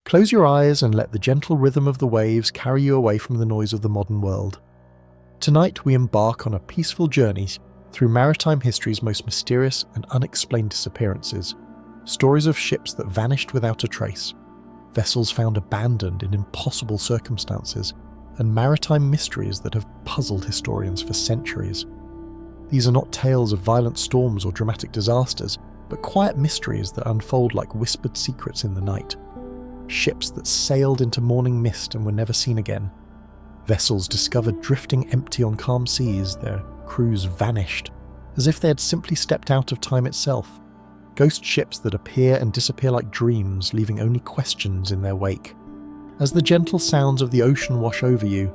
Close your eyes and let the gentle rhythm of the waves carry you away from the noise of the modern world. Tonight we embark on a peaceful journey through maritime history's most mysterious and unexplained disappearances. Stories of ships that vanished without a trace, vessels found abandoned in impossible circumstances, and maritime mysteries that have puzzled historians for centuries. These are not tales of violent storms or dramatic disasters, but quiet mysteries that unfold like whispered secrets in the night. Ships that sailed into morning mist and were never seen again. Vessels discovered drifting empty on calm seas, their crews vanished, as if they had simply stepped out of time itself. Ghost ships that appear and disappear like dreams, leaving only questions in their wake. As the gentle sounds of the ocean wash over you,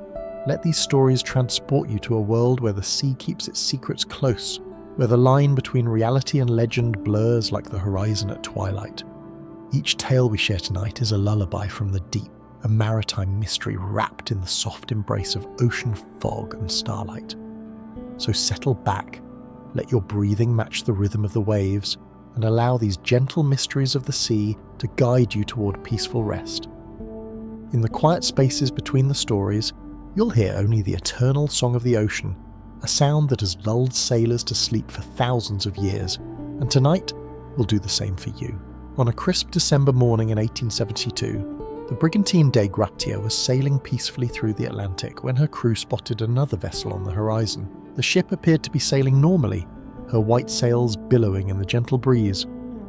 let these stories transport you to a world where the sea keeps its secrets close, where the line between reality and legend blurs like the horizon at twilight. Each tale we share tonight is a lullaby from the deep, a maritime mystery wrapped in the soft embrace of ocean fog and starlight. So settle back, let your breathing match the rhythm of the waves, and allow these gentle mysteries of the sea to guide you toward peaceful rest. In the quiet spaces between the stories, you'll hear only the eternal song of the ocean, a sound that has lulled sailors to sleep for thousands of years, and tonight will do the same for you. On a crisp December morning in 1872, the brigantine Dei Gratia was sailing peacefully through the Atlantic when her crew spotted another vessel on the horizon. The ship appeared to be sailing normally, her white sails billowing in the gentle breeze,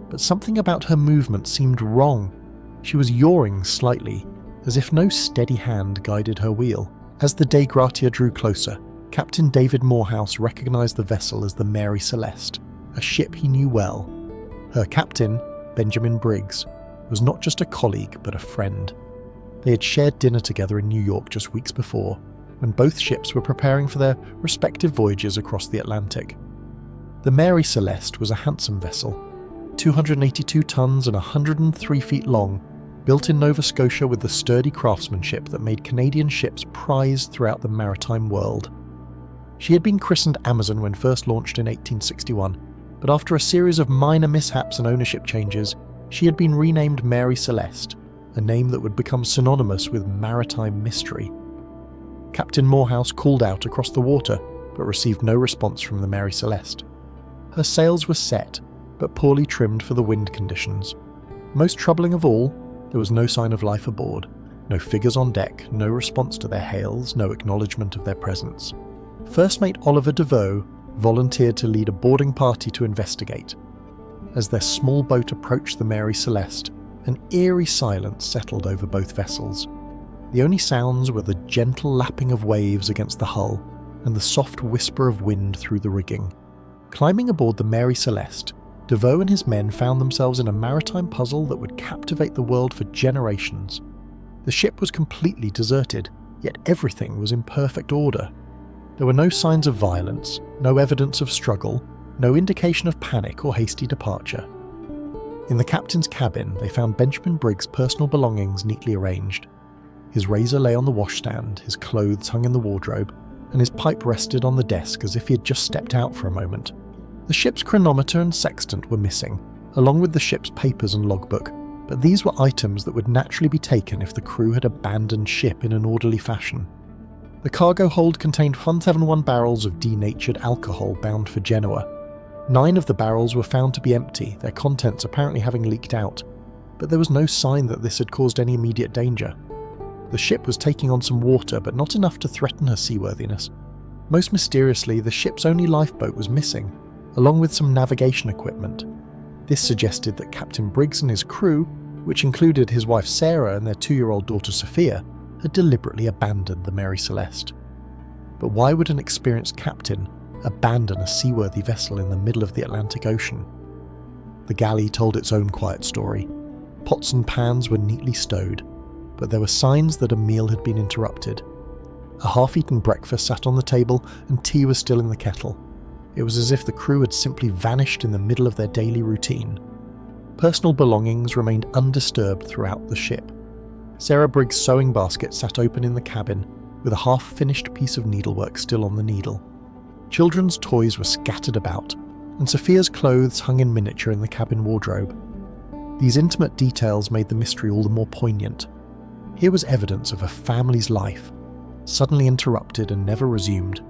but something about her movement seemed wrong. She was yawing slightly, as if no steady hand guided her wheel. As the Dei Gratia drew closer, Captain David Morehouse recognized the vessel as the Mary Celeste, a ship he knew well. Her captain, Benjamin Briggs, was not just a colleague but a friend. They had shared dinner together in New York just weeks before, when both ships were preparing for their respective voyages across the Atlantic. The Mary Celeste was a handsome vessel, 282 tons and 103 feet long, built in Nova Scotia with the sturdy craftsmanship that made Canadian ships prized throughout the maritime world. She had been christened Amazon when first launched in 1861, but after a series of minor mishaps and ownership changes, she had been renamed Mary Celeste, a name that would become synonymous with maritime mystery. Captain Morehouse called out across the water, but received no response from the Mary Celeste. Her sails were set, but poorly trimmed for the wind conditions. Most troubling of all, there was no sign of life aboard, no figures on deck, no response to their hails, no acknowledgement of their presence. First Mate Oliver DeVoe volunteered to lead a boarding party to investigate. As their small boat approached the Mary Celeste, an eerie silence settled over both vessels. The only sounds were the gentle lapping of waves against the hull and the soft whisper of wind through the rigging. Climbing aboard the Mary Celeste, DeVoe and his men found themselves in a maritime puzzle that would captivate the world for generations. The ship was completely deserted, yet everything was in perfect order. There were no signs of violence, no evidence of struggle, no indication of panic or hasty departure. In the captain's cabin, they found Benjamin Briggs' personal belongings neatly arranged. His razor lay on the washstand, his clothes hung in the wardrobe, and his pipe rested on the desk as if he had just stepped out for a moment. The ship's chronometer and sextant were missing, along with the ship's papers and logbook, but these were items that would naturally be taken if the crew had abandoned ship in an orderly fashion. The cargo hold contained 171 barrels of denatured alcohol bound for Genoa. 9 of the barrels were found to be empty, their contents apparently having leaked out, but there was no sign that this had caused any immediate danger. The ship was taking on some water, but not enough to threaten her seaworthiness. Most mysteriously, the ship's only lifeboat was missing, along with some navigation equipment. This suggested that Captain Briggs and his crew, which included his wife Sarah and their 2-year-old daughter Sophia, had deliberately abandoned the Mary Celeste. But why would an experienced captain abandon a seaworthy vessel in the middle of the Atlantic Ocean? The galley told its own quiet story. Pots and pans were neatly stowed, but there were signs that a meal had been interrupted. A half-eaten breakfast sat on the table and tea was still in the kettle. It was as if the crew had simply vanished in the middle of their daily routine. Personal belongings remained undisturbed throughout the ship. Sarah Briggs' sewing basket sat open in the cabin, with a half-finished piece of needlework still on the needle. Children's toys were scattered about, and Sophia's clothes hung in miniature in the cabin wardrobe. These intimate details made the mystery all the more poignant. Here was evidence of a family's life, suddenly interrupted and never resumed.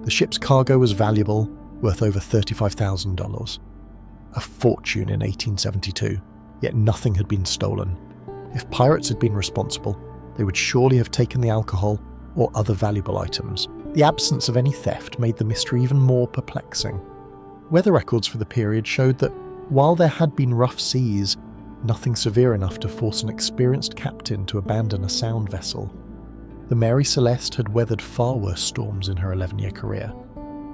The ship's cargo was valuable, worth over $35,000. A fortune in 1872, yet nothing had been stolen. If pirates had been responsible, they would surely have taken the alcohol or other valuable items. The absence of any theft made the mystery even more perplexing. Weather records for the period showed that while there had been rough seas, nothing severe enough to force an experienced captain to abandon a sound vessel. The Mary Celeste had weathered far worse storms in her 11-year career.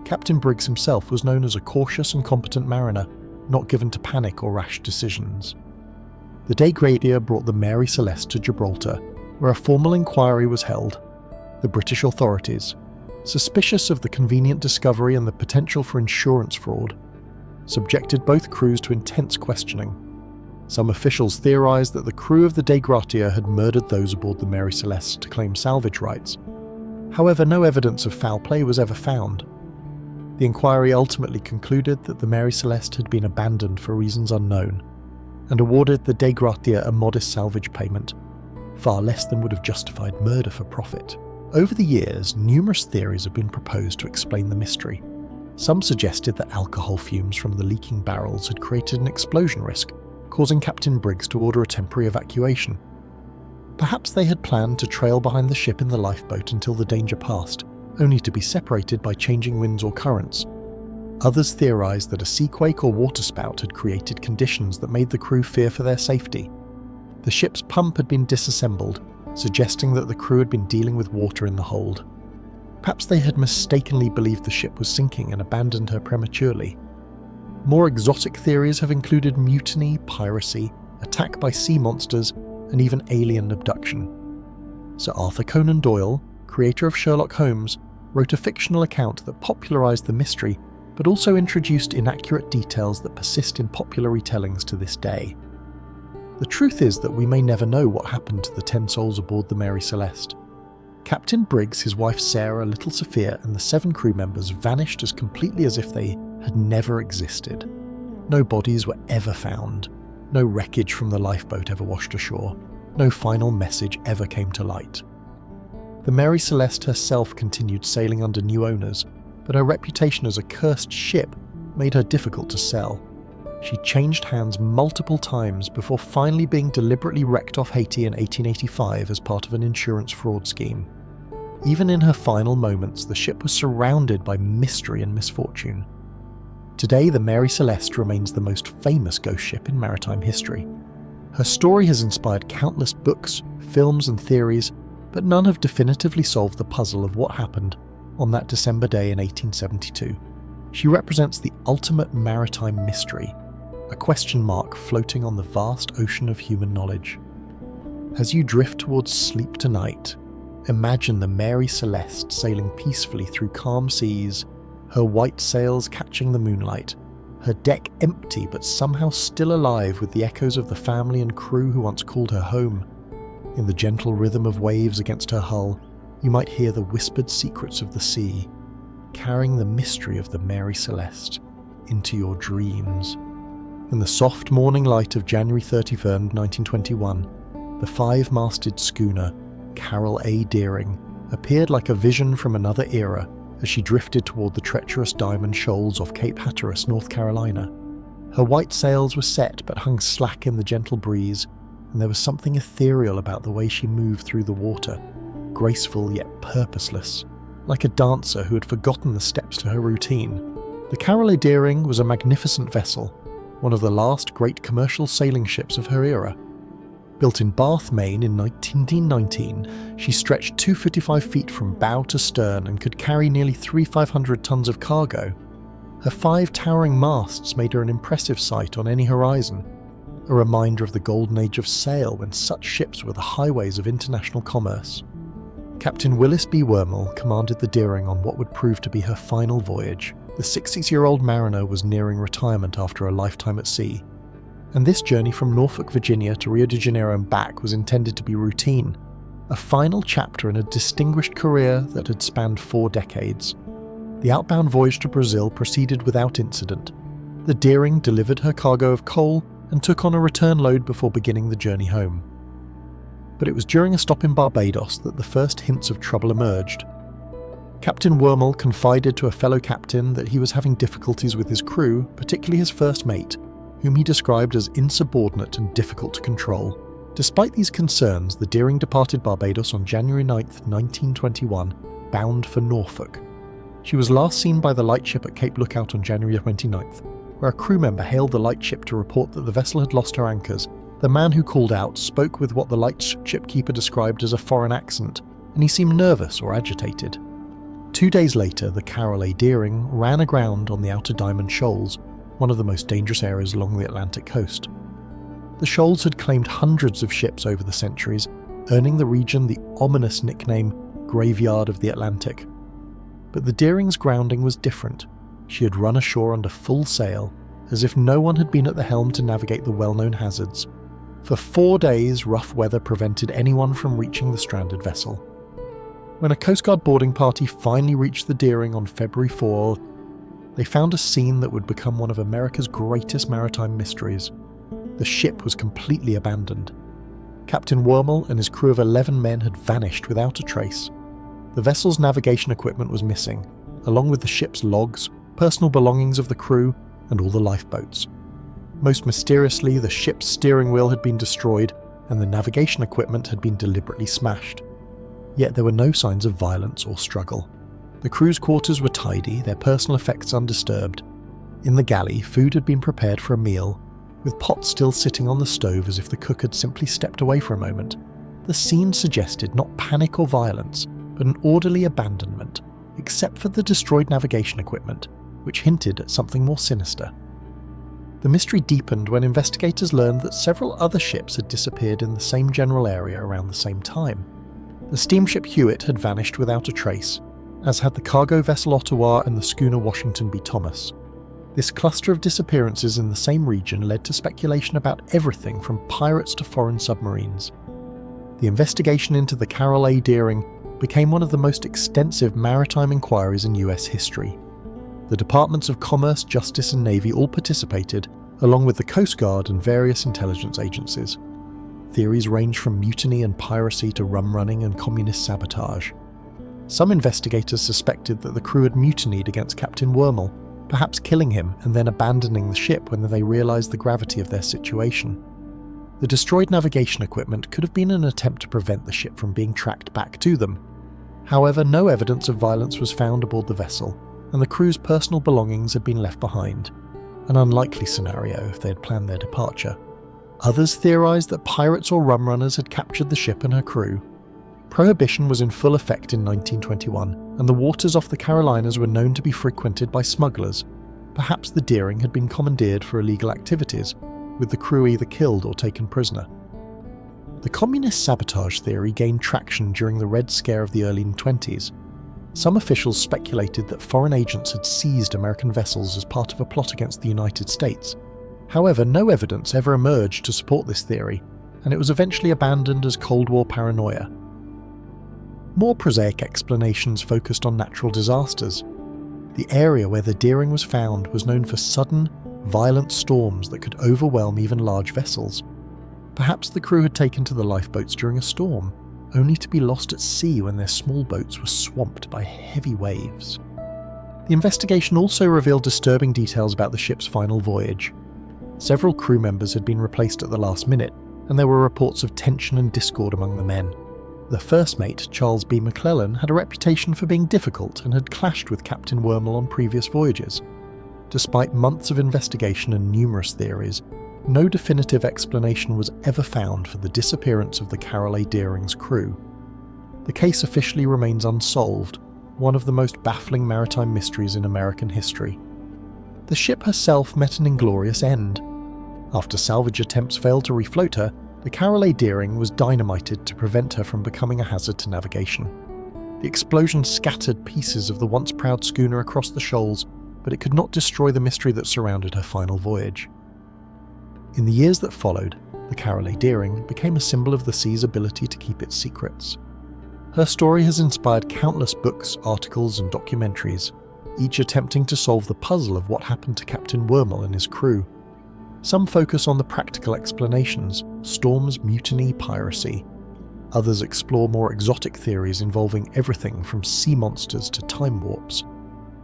Captain Briggs himself was known as a cautious and competent mariner, not given to panic or rash decisions. The day Gradier brought the Mary Celeste to Gibraltar, where a formal inquiry was held. The British authorities, suspicious of the convenient discovery and the potential for insurance fraud, subjected both crews to intense questioning. Some officials theorized that the crew of the Dei Gratia had murdered those aboard the Mary Celeste to claim salvage rights. However, no evidence of foul play was ever found. The inquiry ultimately concluded that the Mary Celeste had been abandoned for reasons unknown, and awarded the Dei Gratia a modest salvage payment, far less than would have justified murder for profit. Over the years, numerous theories have been proposed to explain the mystery. Some suggested that alcohol fumes from the leaking barrels had created an explosion risk, causing Captain Briggs to order a temporary evacuation. Perhaps they had planned to trail behind the ship in the lifeboat until the danger passed, only to be separated by changing winds or currents. Others theorized that a seaquake or waterspout had created conditions that made the crew fear for their safety. The ship's pump had been disassembled, suggesting that the crew had been dealing with water in the hold. Perhaps they had mistakenly believed the ship was sinking and abandoned her prematurely. More exotic theories have included mutiny, piracy, attack by sea monsters, and even alien abduction. Sir Arthur Conan Doyle, creator of Sherlock Holmes, wrote a fictional account that popularized the mystery, but also introduced inaccurate details that persist in popular retellings to this day. The truth is that we may never know what happened to the 10 souls aboard the Mary Celeste. Captain Briggs, his wife Sarah, little Sophia, and the 7 crew members vanished as completely as if they had never existed. No bodies were ever found. No wreckage from the lifeboat ever washed ashore. No final message ever came to light. The Mary Celeste herself continued sailing under new owners, but her reputation as a cursed ship made her difficult to sell. She changed hands multiple times before finally being deliberately wrecked off Haiti in 1885 as part of an insurance fraud scheme. Even in her final moments, the ship was surrounded by mystery and misfortune. Today, the Mary Celeste remains the most famous ghost ship in maritime history. Her story has inspired countless books, films, and theories, but none have definitively solved the puzzle of what happened on that December day in 1872. She represents the ultimate maritime mystery, a question mark floating on the vast ocean of human knowledge. As you drift towards sleep tonight, imagine the Mary Celeste sailing peacefully through calm seas, her white sails catching the moonlight, her deck empty but somehow still alive with the echoes of the family and crew who once called her home. In the gentle rhythm of waves against her hull, you might hear the whispered secrets of the sea, carrying the mystery of the Mary Celeste into your dreams. In the soft morning light of January 31, 1921, the 5-masted schooner Carroll A. Deering appeared like a vision from another era as she drifted toward the treacherous Diamond Shoals off Cape Hatteras, North Carolina. Her white sails were set but hung slack in the gentle breeze, and there was something ethereal about the way she moved through the water, graceful yet purposeless, like a dancer who had forgotten the steps to her routine. The Carroll A. Deering was a magnificent vessel, one of the last great commercial sailing ships of her era. Built in Bath, Maine in 1919, she stretched 255 feet from bow to stern and could carry nearly 3,500 tons of cargo. Her 5 towering masts made her an impressive sight on any horizon, a reminder of the golden age of sail when such ships were the highways of international commerce. Captain Willis B. Wormel commanded the Deering on what would prove to be her final voyage. The 66-year-old mariner was nearing retirement after a lifetime at sea, and this journey from Norfolk, Virginia to Rio de Janeiro and back was intended to be routine, a final chapter in a distinguished career that had spanned 4 decades. The outbound voyage to Brazil proceeded without incident. The Deering delivered her cargo of coal and took on a return load before beginning the journey home. But it was during a stop in Barbados that the first hints of trouble emerged. Captain Wormel confided to a fellow captain that he was having difficulties with his crew, particularly his first mate, whom he described as insubordinate and difficult to control. Despite these concerns, the Deering departed Barbados on January 9, 1921, bound for Norfolk. She was last seen by the lightship at Cape Lookout on January 29th, where a crew member hailed the lightship to report that the vessel had lost her anchors. The man who called out spoke with what the lightship keeper described as a foreign accent, and he seemed nervous or agitated. 2 days later, the Caroline Deering ran aground on the Outer Diamond Shoals, one of the most dangerous areas along the Atlantic coast. The shoals had claimed hundreds of ships over the centuries, earning the region the ominous nickname Graveyard of the Atlantic. But the Deering's grounding was different. She had run ashore under full sail, as if no one had been at the helm to navigate the well-known hazards. For 4 days, rough weather prevented anyone from reaching the stranded vessel. When a Coast Guard boarding party finally reached the Deering on February 4, they found a scene that would become one of America's greatest maritime mysteries. The ship was completely abandoned. Captain Wormel and his crew of 11 men had vanished without a trace. The vessel's navigation equipment was missing, along with the ship's logs, personal belongings of the crew, and all the lifeboats. Most mysteriously, the ship's steering wheel had been destroyed, and the navigation equipment had been deliberately smashed. Yet there were no signs of violence or struggle. The crew's quarters were tidy, their personal effects undisturbed. In the galley, food had been prepared for a meal, with pots still sitting on the stove as if the cook had simply stepped away for a moment. The scene suggested not panic or violence, but an orderly abandonment, except for the destroyed navigation equipment, which hinted at something more sinister. The mystery deepened when investigators learned that several other ships had disappeared in the same general area around the same time. The steamship Hewitt had vanished without a trace, as had the cargo vessel Ottawa and the schooner Washington B. Thomas. This cluster of disappearances in the same region led to speculation about everything from pirates to foreign submarines. The investigation into the Caroline Deering became one of the most extensive maritime inquiries in US history. The Departments of Commerce, Justice and Navy all participated, along with the Coast Guard and various intelligence agencies. Theories range from mutiny and piracy to rum running and communist sabotage. Some investigators suspected that the crew had mutinied against Captain Wormel, perhaps killing him and then abandoning the ship when they realised the gravity of their situation. The destroyed navigation equipment could have been an attempt to prevent the ship from being tracked back to them. However, no evidence of violence was found aboard the vessel, and the crew's personal belongings had been left behind, an unlikely scenario if they had planned their departure. Others theorised that pirates or rum runners had captured the ship and her crew. Prohibition was in full effect in 1921, and the waters off the Carolinas were known to be frequented by smugglers. Perhaps the Deering had been commandeered for illegal activities, with the crew either killed or taken prisoner. The communist sabotage theory gained traction during the Red Scare of the early 1920s. Some officials speculated that foreign agents had seized American vessels as part of a plot against the United States. However, no evidence ever emerged to support this theory, and it was eventually abandoned as Cold War paranoia. More prosaic explanations focused on natural disasters. The area where the Deering was found was known for sudden, violent storms that could overwhelm even large vessels. Perhaps the crew had taken to the lifeboats during a storm, only to be lost at sea when their small boats were swamped by heavy waves. The investigation also revealed disturbing details about the ship's final voyage. Several crew members had been replaced at the last minute, and there were reports of tension and discord among the men. The first mate, Charles B. McClellan, had a reputation for being difficult and had clashed with Captain Wormel on previous voyages. Despite months of investigation and numerous theories, no definitive explanation was ever found for the disappearance of the Caroline Deering's crew. The case officially remains unsolved, one of the most baffling maritime mysteries in American history. The ship herself met an inglorious end. After salvage attempts failed to refloat her, the Caroline Deering was dynamited to prevent her from becoming a hazard to navigation. The explosion scattered pieces of the once proud schooner across the shoals, but it could not destroy the mystery that surrounded her final voyage. In the years that followed, the Caroline Deering became a symbol of the sea's ability to keep its secrets. Her story has inspired countless books, articles, and documentaries, each attempting to solve the puzzle of what happened to Captain Wormel and his crew. Some focus on the practical explanations: storms, mutiny, piracy. Others explore more exotic theories involving everything from sea monsters to time warps.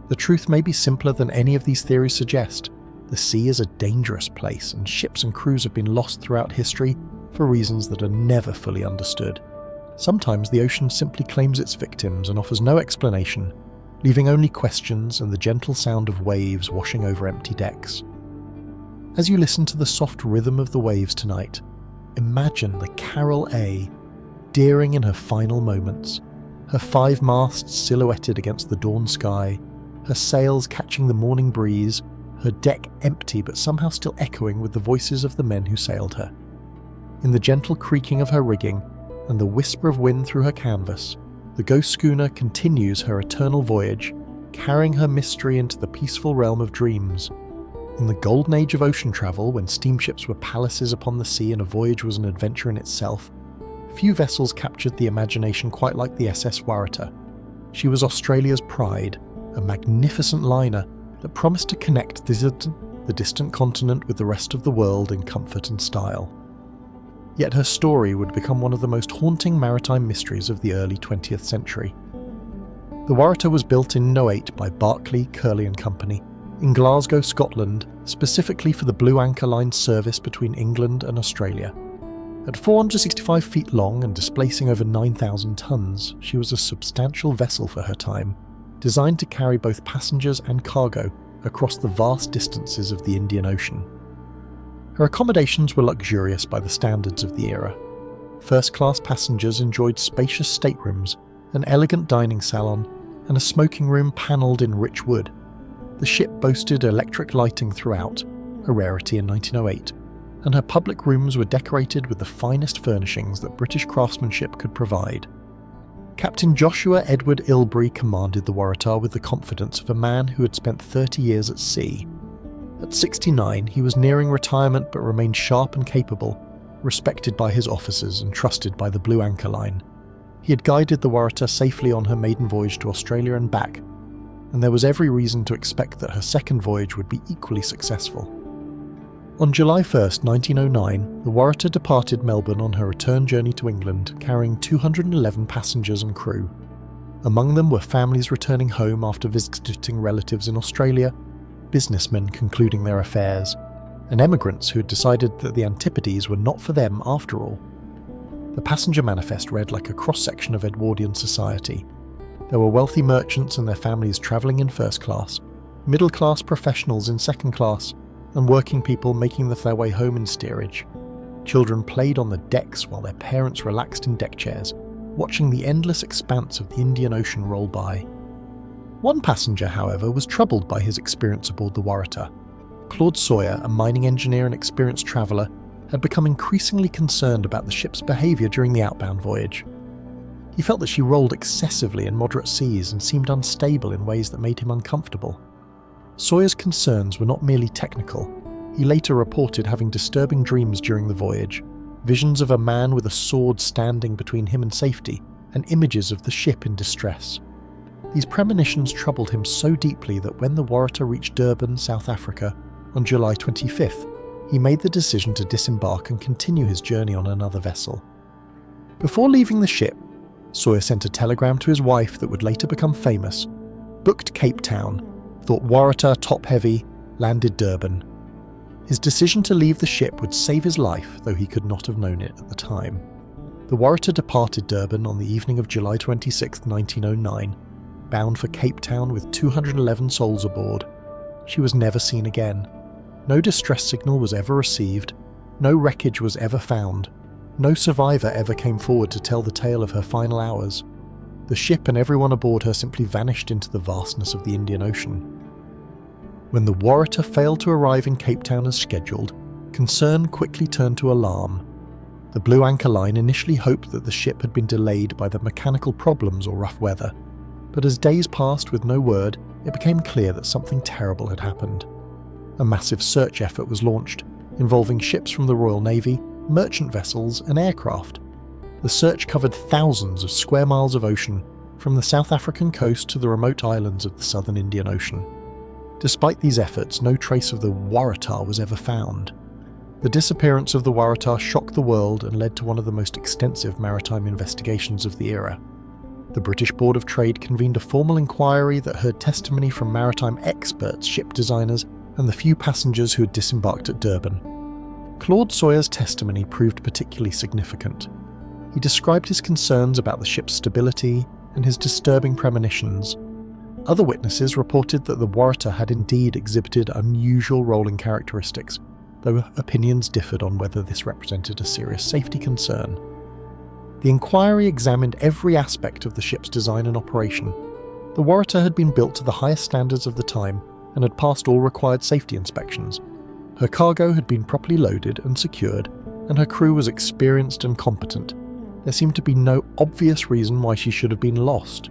The truth may be simpler than any of these theories suggest. The sea is a dangerous place, and ships and crews have been lost throughout history for reasons that are never fully understood. Sometimes the ocean simply claims its victims and offers no explanation, leaving only questions and the gentle sound of waves washing over empty decks. As you listen to the soft rhythm of the waves tonight, imagine the Carol A, daring in her final moments, her 5 masts silhouetted against the dawn sky, her sails catching the morning breeze, her deck empty but somehow still echoing with the voices of the men who sailed her. In the gentle creaking of her rigging and the whisper of wind through her canvas, the ghost schooner continues her eternal voyage, carrying her mystery into the peaceful realm of dreams. In the golden age of ocean travel, when steamships were palaces upon the sea and a voyage was an adventure in itself, few vessels captured the imagination quite like the SS Waratah. She was Australia's pride, a magnificent liner that promised to connect the distant continent with the rest of the world in comfort and style. Yet her story would become one of the most haunting maritime mysteries of the early 20th century. The Waratah was built in 1908 by Barclay, Curley and Company in Glasgow, Scotland, specifically for the Blue Anchor Line service between England and Australia. At 465 feet long and displacing over 9,000 tons, she was a substantial vessel for her time, designed to carry both passengers and cargo across the vast distances of the Indian Ocean. Her accommodations were luxurious by the standards of the era. First-class passengers enjoyed spacious staterooms, an elegant dining salon, and a smoking room panelled in rich wood. The ship boasted electric lighting throughout, a rarity in 1908, and her public rooms were decorated with the finest furnishings that British craftsmanship could provide. Captain Joshua Edward Ilbery commanded the Waratah with the confidence of a man who had spent 30 years at sea. At 69, he was nearing retirement but remained sharp and capable, respected by his officers and trusted by the Blue Anchor Line. He had guided the Waratah safely on her maiden voyage to Australia and back, and there was every reason to expect that her second voyage would be equally successful. On July 1st, 1909, the Waratah departed Melbourne on her return journey to England, carrying 211 passengers and crew. Among them were families returning home after visiting relatives in Australia, businessmen concluding their affairs, and emigrants who had decided that the Antipodes were not for them after all. The passenger manifest read like a cross-section of Edwardian society. There were wealthy merchants and their families travelling in first class, middle-class professionals in second class, and working people making their way home in steerage. Children played on the decks while their parents relaxed in deck chairs, watching the endless expanse of the Indian Ocean roll by. One passenger, however, was troubled by his experience aboard the Waratah. Claude Sawyer, a mining engineer and experienced traveller, had become increasingly concerned about the ship's behaviour during the outbound voyage. He felt that she rolled excessively in moderate seas and seemed unstable in ways that made him uncomfortable. Sawyer's concerns were not merely technical. He later reported having disturbing dreams during the voyage, visions of a man with a sword standing between him and safety, and images of the ship in distress. These premonitions troubled him so deeply that when the Waratah reached Durban, South Africa, on July 25th, he made the decision to disembark and continue his journey on another vessel. Before leaving the ship, Sawyer sent a telegram to his wife that would later become famous, booked Cape Town, thought Waratah top-heavy, landed Durban. His decision to leave the ship would save his life, though he could not have known it at the time. The Waratah departed Durban on the evening of July 26, 1909, bound for Cape Town with 211 souls aboard. She was never seen again. No distress signal was ever received, no wreckage was ever found, no survivor ever came forward to tell the tale of her final hours. The ship and everyone aboard her simply vanished into the vastness of the Indian Ocean. When the Waratah failed to arrive in Cape Town as scheduled, concern quickly turned to alarm. The Blue Anchor Line initially hoped that the ship had been delayed by the mechanical problems or rough weather, but as days passed with no word, it became clear that something terrible had happened. A massive search effort was launched, involving ships from the Royal Navy, merchant vessels and aircraft. The search covered thousands of square miles of ocean, from the South African coast to the remote islands of the southern Indian Ocean. Despite these efforts, no trace of the Waratah was ever found. The disappearance of the Waratah shocked the world and led to one of the most extensive maritime investigations of the era. The British Board of Trade convened a formal inquiry that heard testimony from maritime experts, ship designers, and the few passengers who had disembarked at Durban. Claude Sawyer's testimony proved particularly significant. He described his concerns about the ship's stability and his disturbing premonitions. Other witnesses reported that the Waratah had indeed exhibited unusual rolling characteristics, though opinions differed on whether this represented a serious safety concern. The inquiry examined every aspect of the ship's design and operation. The Waratah had been built to the highest standards of the time and had passed all required safety inspections. Her cargo had been properly loaded and secured, and her crew was experienced and competent. There seemed to be no obvious reason why she should have been lost.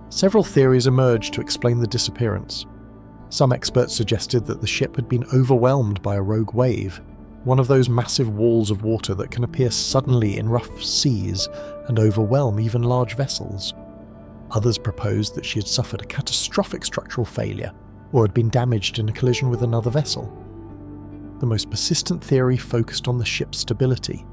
Several theories emerged to explain the disappearance. Some experts suggested that the ship had been overwhelmed by a rogue wave, one of those massive walls of water that can appear suddenly in rough seas and overwhelm even large vessels. Others proposed that she had suffered a catastrophic structural failure or had been damaged in a collision with another vessel. The most persistent theory focused on the ship's stability.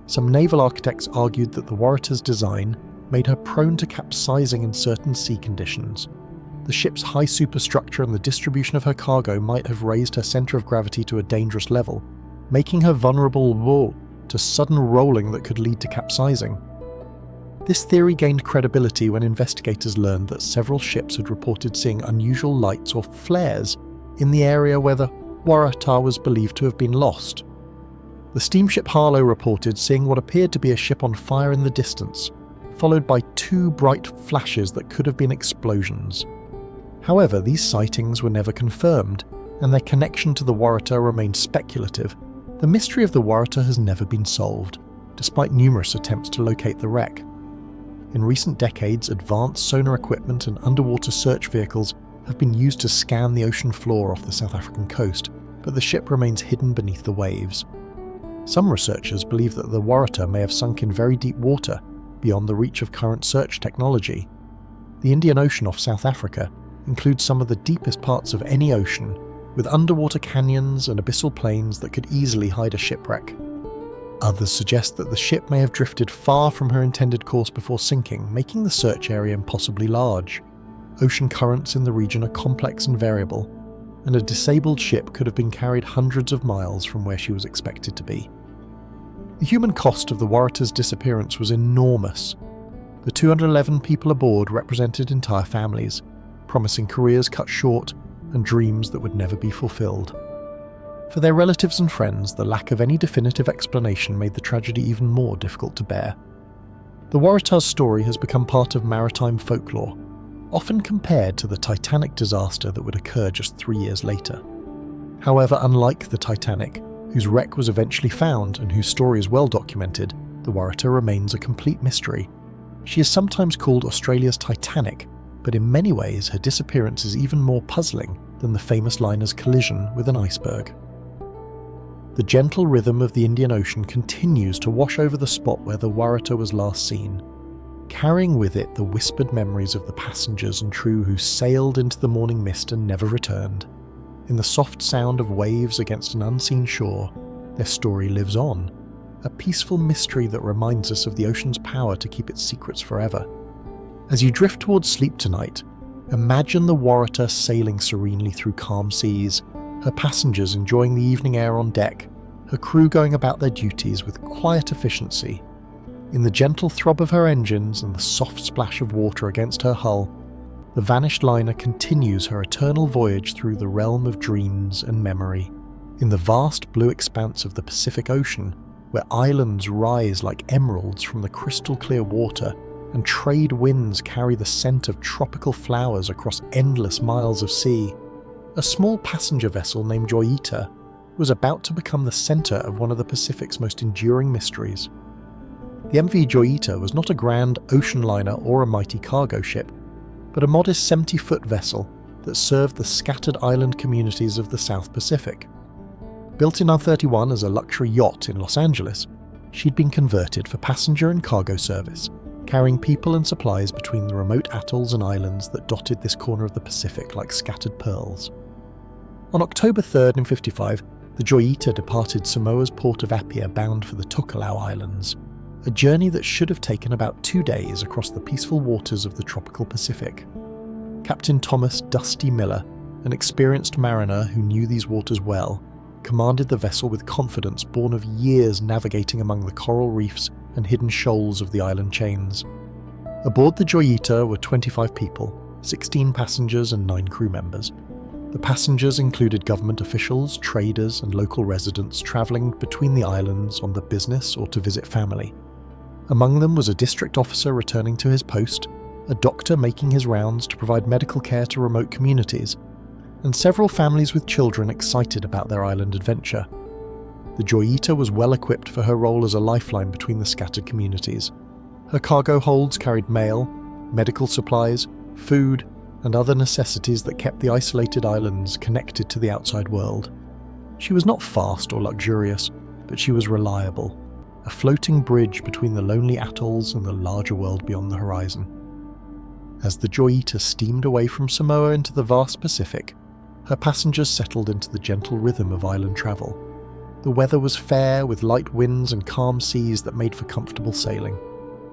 Some naval architects argued that the Waratah's design made her prone to capsizing in certain sea conditions. The ship's high superstructure and the distribution of her cargo might have raised her centre of gravity to a dangerous level, making her vulnerable to sudden rolling that could lead to capsizing. This theory gained credibility when investigators learned that several ships had reported seeing unusual lights or flares in the area where the Waratah was believed to have been lost. The steamship Harlow reported seeing what appeared to be a ship on fire in the distance, followed by two bright flashes that could have been explosions. However, these sightings were never confirmed, and their connection to the Waratah remained speculative. The mystery of the Waratah has never been solved, despite numerous attempts to locate the wreck. In recent decades, advanced sonar equipment and underwater search vehicles have been used to scan the ocean floor off the South African coast, but the ship remains hidden beneath the waves. Some researchers believe that the Waratah may have sunk in very deep water, beyond the reach of current search technology. The Indian Ocean off South Africa includes some of the deepest parts of any ocean, with underwater canyons and abyssal plains that could easily hide a shipwreck. Others suggest that the ship may have drifted far from her intended course before sinking, making the search area impossibly large. Ocean currents in the region are complex and variable, and a disabled ship could have been carried hundreds of miles from where she was expected to be. The human cost of the Waratah's disappearance was enormous. The 211 people aboard represented entire families, promising careers cut short and dreams that would never be fulfilled. For their relatives and friends, the lack of any definitive explanation made the tragedy even more difficult to bear. The Waratah's story has become part of maritime folklore, often compared to the Titanic disaster that would occur just 3 years later. However, unlike the Titanic, whose wreck was eventually found and whose story is well documented, the Waratah remains a complete mystery. She is sometimes called Australia's Titanic, but in many ways her disappearance is even more puzzling than the famous liner's collision with an iceberg. The gentle rhythm of the Indian Ocean continues to wash over the spot where the Waratah was last seen, carrying with it the whispered memories of the passengers and crew who sailed into the morning mist and never returned. In the soft sound of waves against an unseen shore, their story lives on, a peaceful mystery that reminds us of the ocean's power to keep its secrets forever. As you drift towards sleep tonight, imagine the Waratah sailing serenely through calm seas, her passengers enjoying the evening air on deck, her crew going about their duties with quiet efficiency. In the gentle throb of her engines and the soft splash of water against her hull, the vanished liner continues her eternal voyage through the realm of dreams and memory. In the vast blue expanse of the Pacific Ocean, where islands rise like emeralds from the crystal clear water, and trade winds carry the scent of tropical flowers across endless miles of sea, a small passenger vessel named Joyita was about to become the centre of one of the Pacific's most enduring mysteries. The MV Joyita was not a grand ocean liner or a mighty cargo ship, but a modest 70-foot vessel that served the scattered island communities of the South Pacific. Built in R31 as a luxury yacht in Los Angeles, she'd been converted for passenger and cargo service, carrying people and supplies between the remote atolls and islands that dotted this corner of the Pacific like scattered pearls. On October 3rd, 1955, the Joyita departed Samoa's port of Apia bound for the Tokelau Islands, a journey that should have taken about 2 days across the peaceful waters of the tropical Pacific. Captain Thomas Dusty Miller, an experienced mariner who knew these waters well, commanded the vessel with confidence born of years navigating among the coral reefs and hidden shoals of the island chains. Aboard the Joyita were 25 people, 16 passengers and 9 crew members. The passengers included government officials, traders and local residents travelling between the islands on the business or to visit family. Among them was a district officer returning to his post, a doctor making his rounds to provide medical care to remote communities, and several families with children excited about their island adventure. The Joyita was well equipped for her role as a lifeline between the scattered communities. Her cargo holds carried mail, medical supplies, food, and other necessities that kept the isolated islands connected to the outside world. She was not fast or luxurious, but she was reliable, a floating bridge between the lonely atolls and the larger world beyond the horizon. As the Joyita steamed away from Samoa into the vast Pacific, her passengers settled into the gentle rhythm of island travel. The weather was fair, with light winds and calm seas that made for comfortable sailing.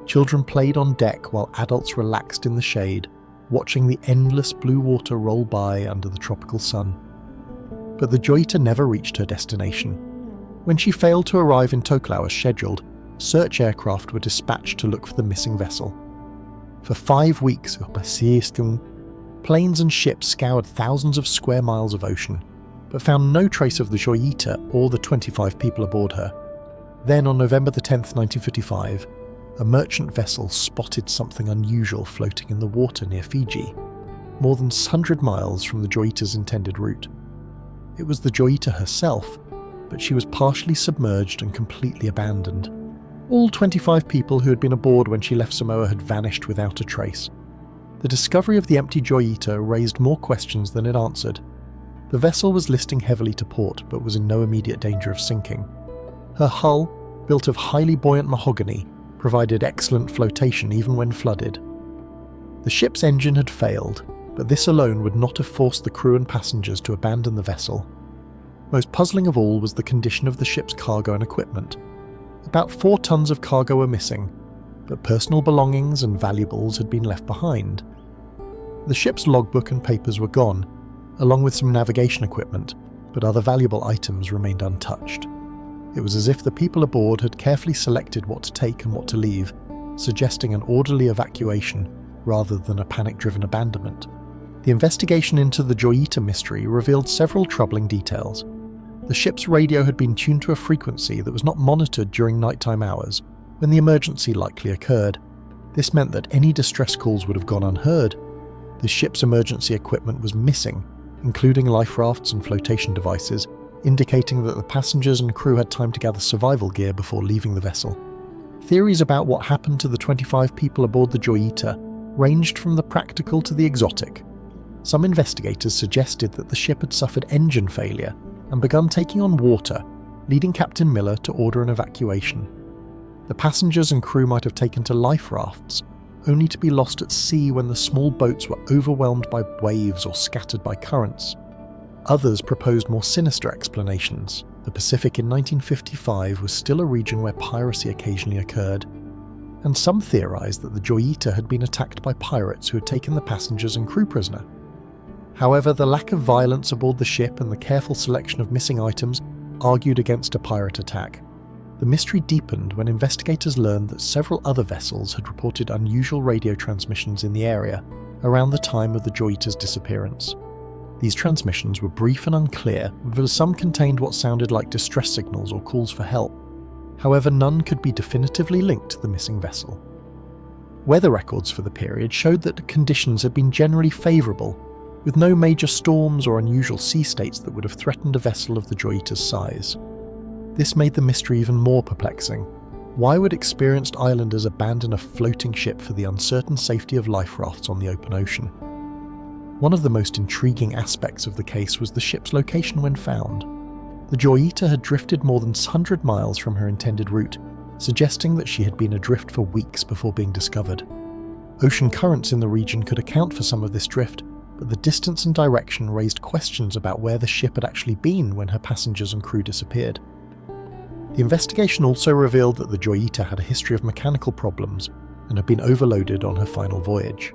Children played on deck while adults relaxed in the shade, watching the endless blue water roll by under the tropical sun. But the Joyita never reached her destination. When she failed to arrive in Tokelau as scheduled, search aircraft were dispatched to look for the missing vessel. For 5 weeks, planes and ships scoured thousands of square miles of ocean, but found no trace of the Joyita or the 25 people aboard her. Then on November 10th, 1955, a merchant vessel spotted something unusual floating in the water near Fiji, more than 100 miles from the Joyita's intended route. It was the Joyita herself, but she was partially submerged and completely abandoned. All 25 people who had been aboard when she left Samoa had vanished without a trace. The discovery of the empty Joyita raised more questions than it answered. The vessel was listing heavily to port, but was in no immediate danger of sinking. Her hull, built of highly buoyant mahogany, provided excellent flotation even when flooded. The ship's engine had failed, but this alone would not have forced the crew and passengers to abandon the vessel. Most puzzling of all was the condition of the ship's cargo and equipment. About 4 tons of cargo were missing, but personal belongings and valuables had been left behind. The ship's logbook and papers were gone, along with some navigation equipment, but other valuable items remained untouched. It was as if the people aboard had carefully selected what to take and what to leave, suggesting an orderly evacuation rather than a panic-driven abandonment. The investigation into the Joyita mystery revealed several troubling details. The ship's radio had been tuned to a frequency that was not monitored during nighttime hours, when the emergency likely occurred. This meant that any distress calls would have gone unheard. The ship's emergency equipment was missing, including life rafts and flotation devices, indicating that the passengers and crew had time to gather survival gear before leaving the vessel. Theories about what happened to the 25 people aboard the Joyita ranged from the practical to the exotic. Some investigators suggested that the ship had suffered engine failure and begun taking on water, leading Captain Miller to order an evacuation. The passengers and crew might have taken to life rafts, only to be lost at sea when the small boats were overwhelmed by waves or scattered by currents. Others proposed more sinister explanations. The Pacific in 1955 was still a region where piracy occasionally occurred, and some theorized that the Joyita had been attacked by pirates who had taken the passengers and crew prisoner. However, the lack of violence aboard the ship and the careful selection of missing items argued against a pirate attack. The mystery deepened when investigators learned that several other vessels had reported unusual radio transmissions in the area around the time of the Joyita's disappearance. These transmissions were brief and unclear, but some contained what sounded like distress signals or calls for help. However, none could be definitively linked to the missing vessel. Weather records for the period showed that the conditions had been generally favourable, with no major storms or unusual sea states that would have threatened a vessel of the Joyita's size. This made the mystery even more perplexing. Why would experienced islanders abandon a floating ship for the uncertain safety of life rafts on the open ocean? One of the most intriguing aspects of the case was the ship's location when found. The Joyita had drifted more than 100 miles from her intended route, suggesting that she had been adrift for weeks before being discovered. Ocean currents in the region could account for some of this drift, but the distance and direction raised questions about where the ship had actually been when her passengers and crew disappeared. The investigation also revealed that the Joyita had a history of mechanical problems and had been overloaded on her final voyage.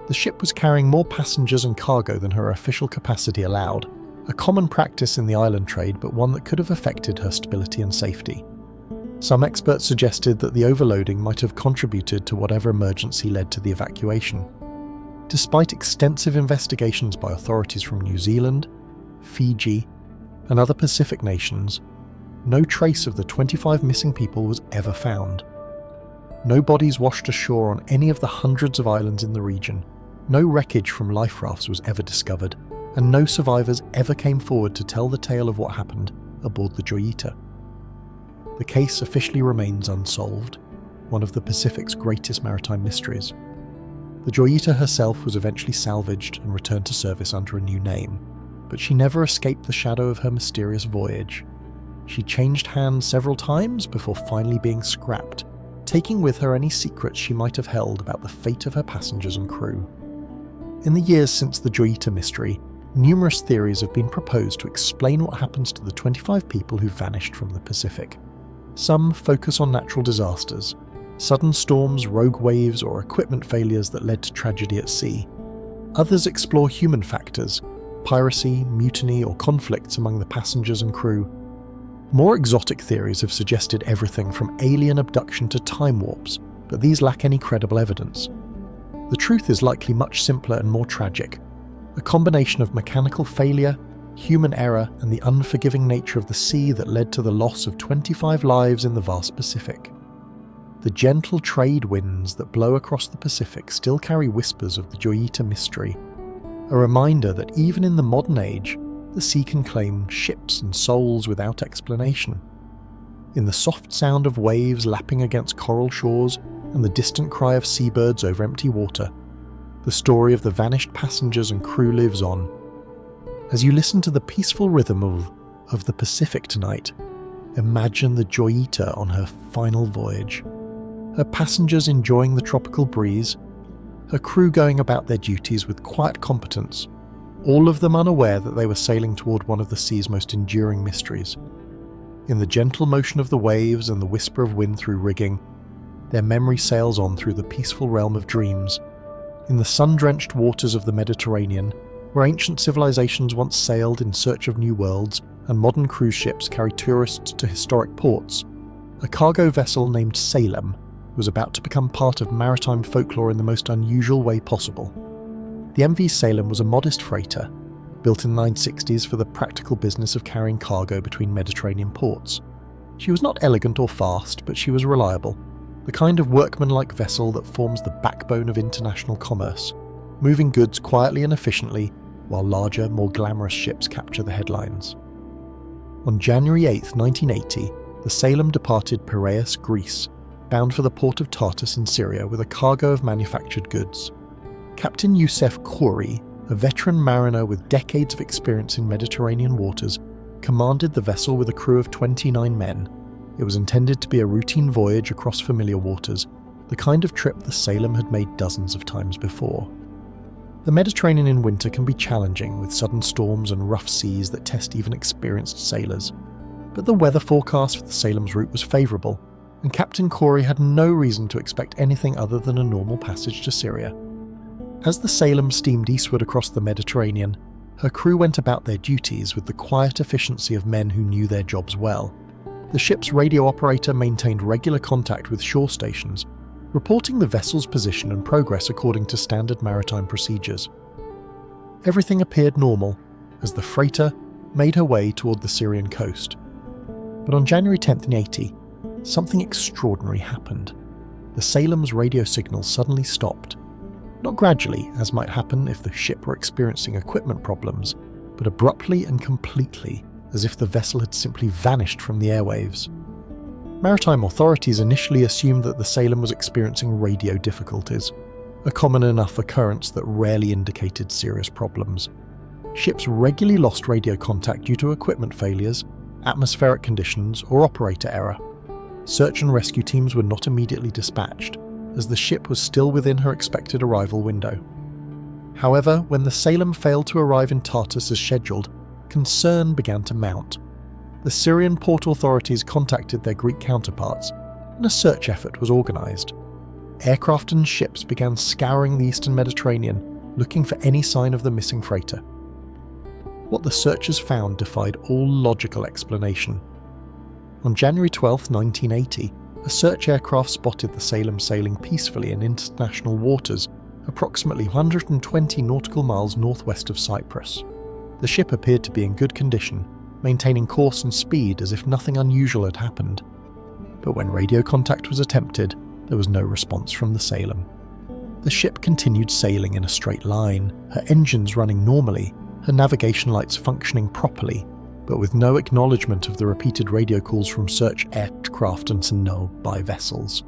The ship was carrying more passengers and cargo than her official capacity allowed, a common practice in the island trade but one that could have affected her stability and safety. Some experts suggested that the overloading might have contributed to whatever emergency led to the evacuation. Despite extensive investigations by authorities from New Zealand, Fiji, and other Pacific nations, no trace of the 25 missing people was ever found. No bodies washed ashore on any of the hundreds of islands in the region, no wreckage from life rafts was ever discovered, and no survivors ever came forward to tell the tale of what happened aboard the Joyita. The case officially remains unsolved, one of the Pacific's greatest maritime mysteries. The Joyita herself was eventually salvaged and returned to service under a new name, but she never escaped the shadow of her mysterious voyage. She changed hands several times before finally being scrapped, taking with her any secrets she might have held about the fate of her passengers and crew. In the years since the Joyita mystery, numerous theories have been proposed to explain what happens to the 25 people who vanished from the Pacific. Some focus on natural disasters, sudden storms, rogue waves, or equipment failures that led to tragedy at sea. Others explore human factors, piracy, mutiny, or conflicts among the passengers and crew. More exotic theories have suggested everything from alien abduction to time warps, but these lack any credible evidence. The truth is likely much simpler and more tragic, a combination of mechanical failure, human error, and the unforgiving nature of the sea that led to the loss of 25 lives in the vast Pacific. The gentle trade winds that blow across the Pacific still carry whispers of the Joyita mystery, a reminder that even in the modern age, the sea can claim ships and souls without explanation. In the soft sound of waves lapping against coral shores and the distant cry of seabirds over empty water, the story of the vanished passengers and crew lives on. As you listen to the peaceful rhythm of the Pacific tonight, imagine the Joyita on her final voyage. Her passengers enjoying the tropical breeze, her crew going about their duties with quiet competence, all of them unaware that they were sailing toward one of the sea's most enduring mysteries. In the gentle motion of the waves and the whisper of wind through rigging, their memory sails on through the peaceful realm of dreams. In the sun-drenched waters of the Mediterranean, where ancient civilizations once sailed in search of new worlds and modern cruise ships carry tourists to historic ports, a cargo vessel named Salem was about to become part of maritime folklore in the most unusual way possible. The MV Salem was a modest freighter, built in the 1960s for the practical business of carrying cargo between Mediterranean ports. She was not elegant or fast, but she was reliable, the kind of workmanlike vessel that forms the backbone of international commerce, moving goods quietly and efficiently while larger, more glamorous ships capture the headlines. On January 8, 1980, the Salem departed Piraeus, Greece, bound for the port of Tartus in Syria with a cargo of manufactured goods. Captain Youssef Khoury, a veteran mariner with decades of experience in Mediterranean waters, commanded the vessel with a crew of 29 men. It was intended to be a routine voyage across familiar waters, the kind of trip the Salem had made dozens of times before. The Mediterranean in winter can be challenging, with sudden storms and rough seas that test even experienced sailors. But the weather forecast for the Salem's route was favourable, and Captain Khoury had no reason to expect anything other than a normal passage to Syria. As the Salem steamed eastward across the Mediterranean, her crew went about their duties with the quiet efficiency of men who knew their jobs well. The ship's radio operator maintained regular contact with shore stations, reporting the vessel's position and progress according to standard maritime procedures. Everything appeared normal as the freighter made her way toward the Syrian coast. But on January 10, 1980, something extraordinary happened. The Salem's radio signal suddenly stopped. Not gradually, as might happen if the ship were experiencing equipment problems, but abruptly and completely, as if the vessel had simply vanished from the airwaves. Maritime authorities initially assumed that the Salem was experiencing radio difficulties, a common enough occurrence that rarely indicated serious problems. Ships regularly lost radio contact due to equipment failures, atmospheric conditions, or operator error. Search and rescue teams were not immediately dispatched, as the ship was still within her expected arrival window. However, when the Salem failed to arrive in Tartus as scheduled, concern began to mount. The Syrian port authorities contacted their Greek counterparts, and a search effort was organised. Aircraft and ships began scouring the eastern Mediterranean, looking for any sign of the missing freighter. What the searchers found defied all logical explanation. On January 12, 1980, a search aircraft spotted the Salem sailing peacefully in international waters, approximately 120 nautical miles northwest of Cyprus. The ship appeared to be in good condition, maintaining course and speed as if nothing unusual had happened. But when radio contact was attempted, there was no response from the Salem. The ship continued sailing in a straight line, her engines running normally, her navigation lights functioning properly, but with no acknowledgement of the repeated radio calls from search aircraft and nearby vessels.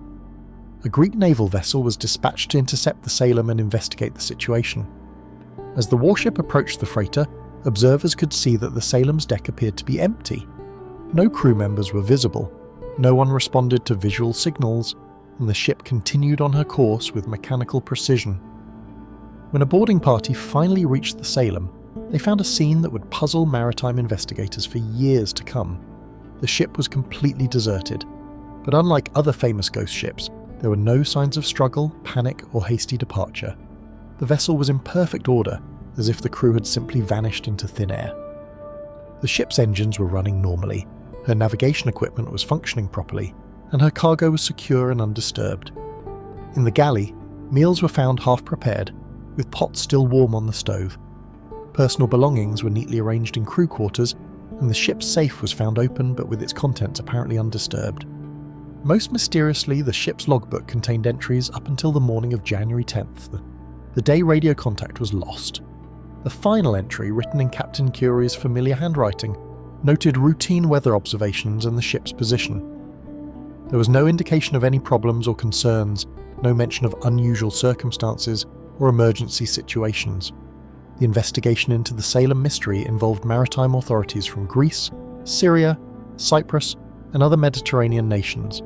A Greek naval vessel was dispatched to intercept the Salem and investigate the situation. As the warship approached the freighter, observers could see that the Salem's deck appeared to be empty. No crew members were visible, no one responded to visual signals, and the ship continued on her course with mechanical precision. When a boarding party finally reached the Salem, they found a scene that would puzzle maritime investigators for years to come. The ship was completely deserted, but unlike other famous ghost ships, there were no signs of struggle, panic, or hasty departure. The vessel was in perfect order, as if the crew had simply vanished into thin air. The ship's engines were running normally, her navigation equipment was functioning properly, and her cargo was secure and undisturbed. In the galley, meals were found half prepared, with pots still warm on the stove. Personal belongings were neatly arranged in crew quarters, and the ship's safe was found open but with its contents apparently undisturbed. Most mysteriously, the ship's logbook contained entries up until the morning of January 10th, the day radio contact was lost. The final entry, written in Captain Curie's familiar handwriting, noted routine weather observations and the ship's position. There was no indication of any problems or concerns, no mention of unusual circumstances or emergency situations. The investigation into the Salem mystery involved maritime authorities from Greece, Syria, Cyprus, and other Mediterranean nations.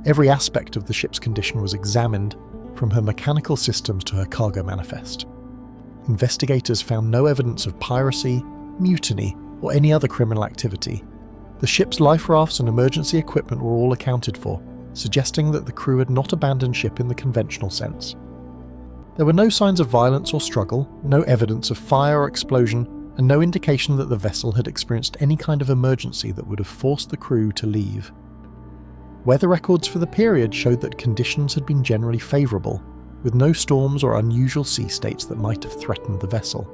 Every aspect of the ship's condition was examined, from her mechanical systems to her cargo manifest. Investigators found no evidence of piracy, mutiny, or any other criminal activity. The ship's life rafts and emergency equipment were all accounted for, suggesting that the crew had not abandoned ship in the conventional sense. There were no signs of violence or struggle, no evidence of fire or explosion, and no indication that the vessel had experienced any kind of emergency that would have forced the crew to leave. Weather records for the period showed that conditions had been generally favourable, with no storms or unusual sea states that might have threatened the vessel.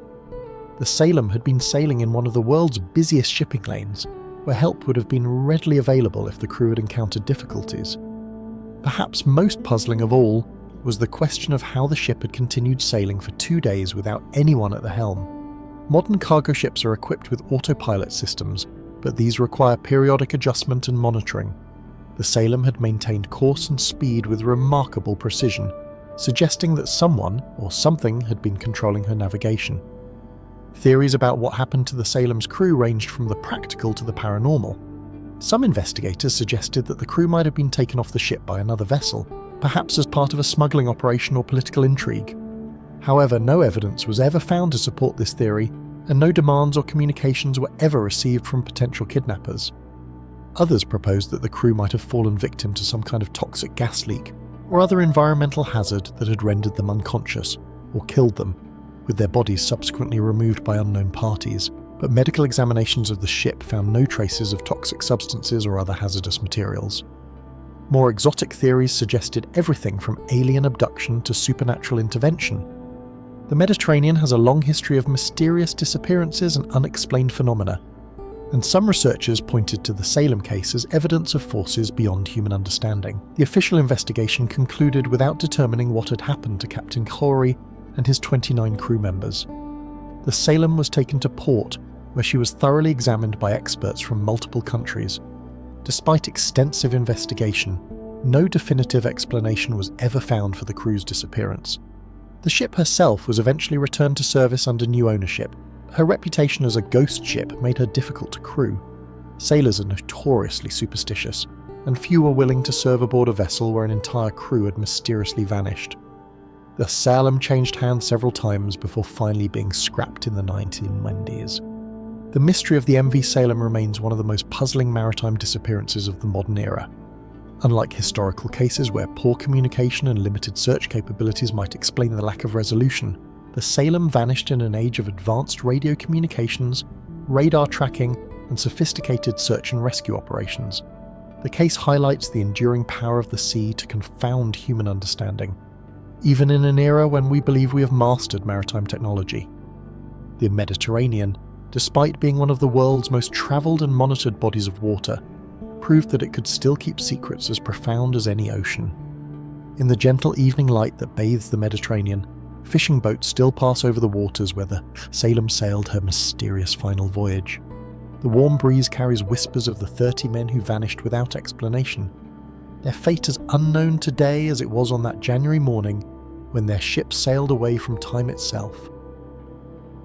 The Salem had been sailing in one of the world's busiest shipping lanes, where help would have been readily available if the crew had encountered difficulties. Perhaps most puzzling of all was the question of how the ship had continued sailing for 2 days without anyone at the helm. Modern cargo ships are equipped with autopilot systems, but these require periodic adjustment and monitoring. The Salem had maintained course and speed with remarkable precision, suggesting that someone or something had been controlling her navigation. Theories about what happened to the Salem's crew ranged from the practical to the paranormal. Some investigators suggested that the crew might have been taken off the ship by another vessel, perhaps as part of a smuggling operation or political intrigue. However, no evidence was ever found to support this theory, and no demands or communications were ever received from potential kidnappers. Others proposed that the crew might have fallen victim to some kind of toxic gas leak or other environmental hazard that had rendered them unconscious or killed them, with their bodies subsequently removed by unknown parties, but medical examinations of the ship found no traces of toxic substances or other hazardous materials. More exotic theories suggested everything from alien abduction to supernatural intervention. The Mediterranean has a long history of mysterious disappearances and unexplained phenomena, and some researchers pointed to the Salem case as evidence of forces beyond human understanding. The official investigation concluded without determining what had happened to Captain Corey and his 29 crew members. The Salem was taken to port, where she was thoroughly examined by experts from multiple countries. Despite extensive investigation, no definitive explanation was ever found for the crew's disappearance. The ship herself was eventually returned to service under new ownership. Her reputation as a ghost ship made her difficult to crew. Sailors are notoriously superstitious, and few were willing to serve aboard a vessel where an entire crew had mysteriously vanished. The Salem changed hands several times before finally being scrapped in the 1990s. The mystery of the MV Salem remains one of the most puzzling maritime disappearances of the modern era. Unlike historical cases where poor communication and limited search capabilities might explain the lack of resolution, the Salem vanished in an age of advanced radio communications, radar tracking, and sophisticated search and rescue operations. The case highlights the enduring power of the sea to confound human understanding, even in an era when we believe we have mastered maritime technology. The Mediterranean, despite being one of the world's most travelled and monitored bodies of water, proved that it could still keep secrets as profound as any ocean. In the gentle evening light that bathes the Mediterranean, fishing boats still pass over the waters where the Salem sailed her mysterious final voyage. The warm breeze carries whispers of the 30 men who vanished without explanation. Their fate as unknown today as it was on that January morning when their ship sailed away from time itself.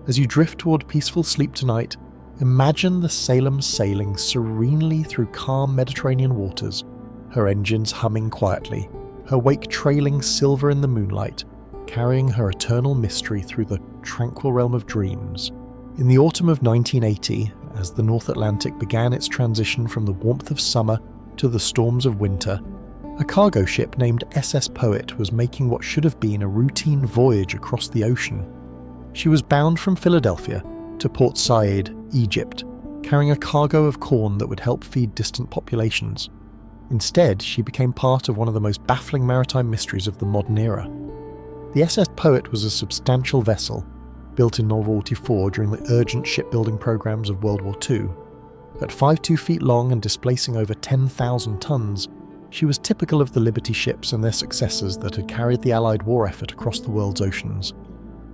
As you drift toward peaceful sleep tonight, imagine the Salem sailing serenely through calm Mediterranean waters, her engines humming quietly, her wake trailing silver in the moonlight, carrying her eternal mystery through the tranquil realm of dreams. In the autumn of 1980, as the North Atlantic began its transition from the warmth of summer to the storms of winter, a cargo ship named SS Poet was making what should have been a routine voyage across the ocean. She was bound from Philadelphia to Port Said, Egypt, carrying a cargo of corn that would help feed distant populations. Instead, she became part of one of the most baffling maritime mysteries of the modern era. The SS Poet was a substantial vessel, built in 1944 during the urgent shipbuilding programs of World War II. At 5'2" feet long and displacing over 10,000 tons, she was typical of the Liberty ships and their successors that had carried the Allied war effort across the world's oceans.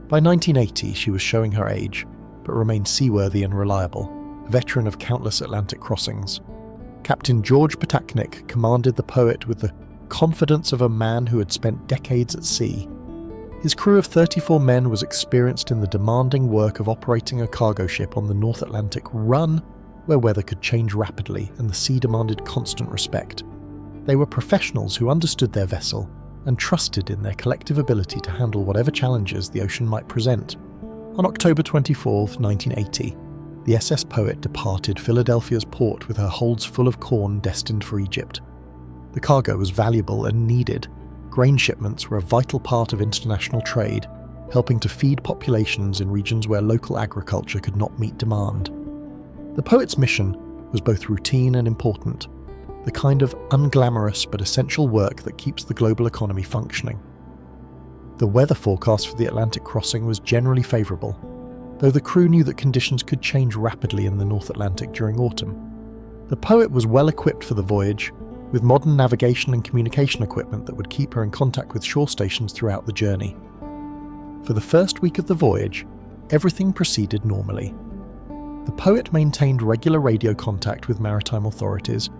By 1980, she was showing her age, but remained seaworthy and reliable, a veteran of countless Atlantic crossings. Captain George Patachnik commanded the Poet with the confidence of a man who had spent decades at sea. His crew of 34 men was experienced in the demanding work of operating a cargo ship on the North Atlantic run, where weather could change rapidly and the sea demanded constant respect. They were professionals who understood their vessel and trusted in their collective ability to handle whatever challenges the ocean might present. On October 24, 1980, the SS Poet departed Philadelphia's port with her holds full of corn destined for Egypt. The cargo was valuable and needed. Grain shipments were a vital part of international trade, helping to feed populations in regions where local agriculture could not meet demand. The Poet's mission was both routine and important, the kind of unglamorous but essential work that keeps the global economy functioning. The weather forecast for the Atlantic crossing was generally favourable, though the crew knew that conditions could change rapidly in the North Atlantic during autumn. The Poet was well equipped for the voyage, with modern navigation and communication equipment that would keep her in contact with shore stations throughout the journey. For the first week of the voyage, everything proceeded normally. The Poet maintained regular radio contact with maritime authorities,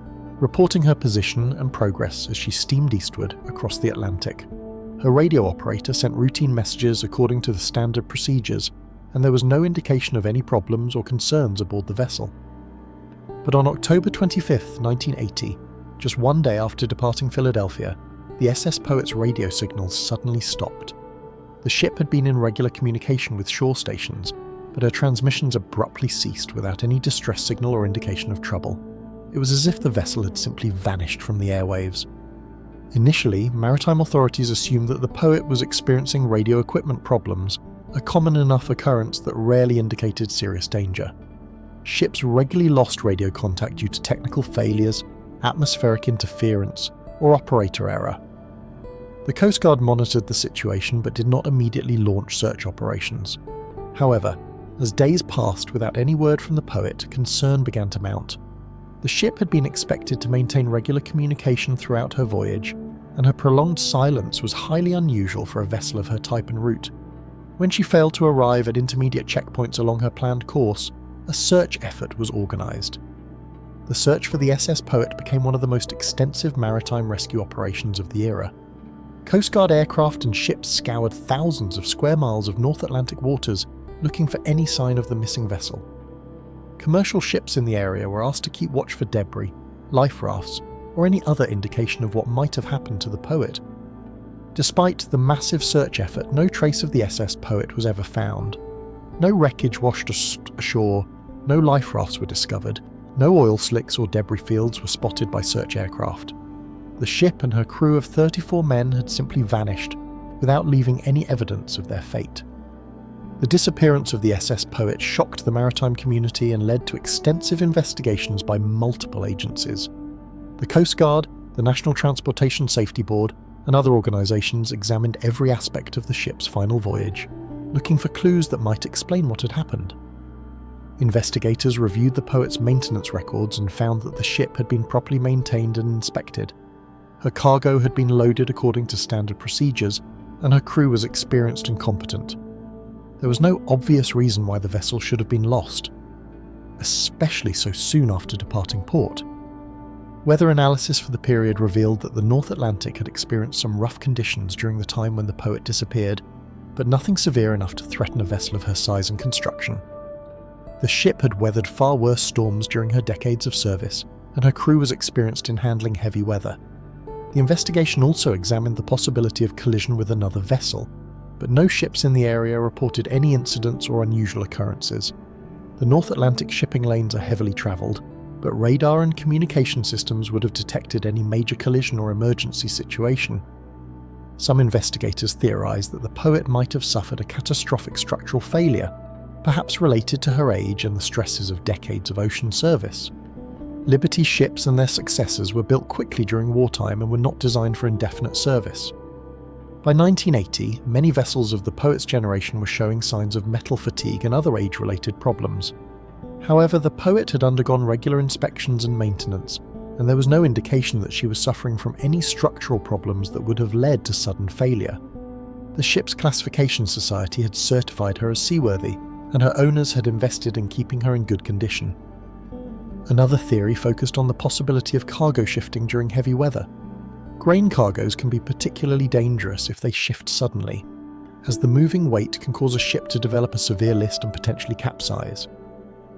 reporting her position and progress as she steamed eastward across the Atlantic. Her radio operator sent routine messages according to the standard procedures, and there was no indication of any problems or concerns aboard the vessel. But on October 25, 1980, just one day after departing Philadelphia, the SS Poet's radio signals suddenly stopped. The ship had been in regular communication with shore stations, but her transmissions abruptly ceased without any distress signal or indication of trouble. It was as if the vessel had simply vanished from the airwaves. Initially, maritime authorities assumed that the Poet was experiencing radio equipment problems, a common enough occurrence that rarely indicated serious danger. Ships regularly lost radio contact due to technical failures, atmospheric interference, or operator error. The Coast Guard monitored the situation but did not immediately launch search operations. However, as days passed without any word from the Poet, concern began to mount. The ship had been expected to maintain regular communication throughout her voyage, and her prolonged silence was highly unusual for a vessel of her type and route. When she failed to arrive at intermediate checkpoints along her planned course, a search effort was organised. The search for the SS Poet became one of the most extensive maritime rescue operations of the era. Coast Guard aircraft and ships scoured thousands of square miles of North Atlantic waters looking for any sign of the missing vessel. Commercial ships in the area were asked to keep watch for debris, life rafts, or any other indication of what might have happened to the Poet. Despite the massive search effort, no trace of the SS Poet was ever found. No wreckage washed ashore, no life rafts were discovered, no oil slicks or debris fields were spotted by search aircraft. The ship and her crew of 34 men had simply vanished, without leaving any evidence of their fate. The disappearance of the SS Poet shocked the maritime community and led to extensive investigations by multiple agencies. The Coast Guard, the National Transportation Safety Board, and other organisations examined every aspect of the ship's final voyage, looking for clues that might explain what had happened. Investigators reviewed the Poet's maintenance records and found that the ship had been properly maintained and inspected. Her cargo had been loaded according to standard procedures, and her crew was experienced and competent. There was no obvious reason why the vessel should have been lost, especially so soon after departing port. Weather analysis for the period revealed that the North Atlantic had experienced some rough conditions during the time when the Poet disappeared, but nothing severe enough to threaten a vessel of her size and construction. The ship had weathered far worse storms during her decades of service, and her crew was experienced in handling heavy weather. The investigation also examined the possibility of collision with another vessel, but no ships in the area reported any incidents or unusual occurrences. The North Atlantic shipping lanes are heavily travelled, but radar and communication systems would have detected any major collision or emergency situation. Some investigators theorise that the Poet might have suffered a catastrophic structural failure, perhaps related to her age and the stresses of decades of ocean service. Liberty ships and their successors were built quickly during wartime and were not designed for indefinite service. By 1980, many vessels of the Poet's generation were showing signs of metal fatigue and other age-related problems. However, the Poet had undergone regular inspections and maintenance, and there was no indication that she was suffering from any structural problems that would have led to sudden failure. The ship's classification society had certified her as seaworthy, and her owners had invested in keeping her in good condition. Another theory focused on the possibility of cargo shifting during heavy weather. Grain cargoes can be particularly dangerous if they shift suddenly, as the moving weight can cause a ship to develop a severe list and potentially capsize.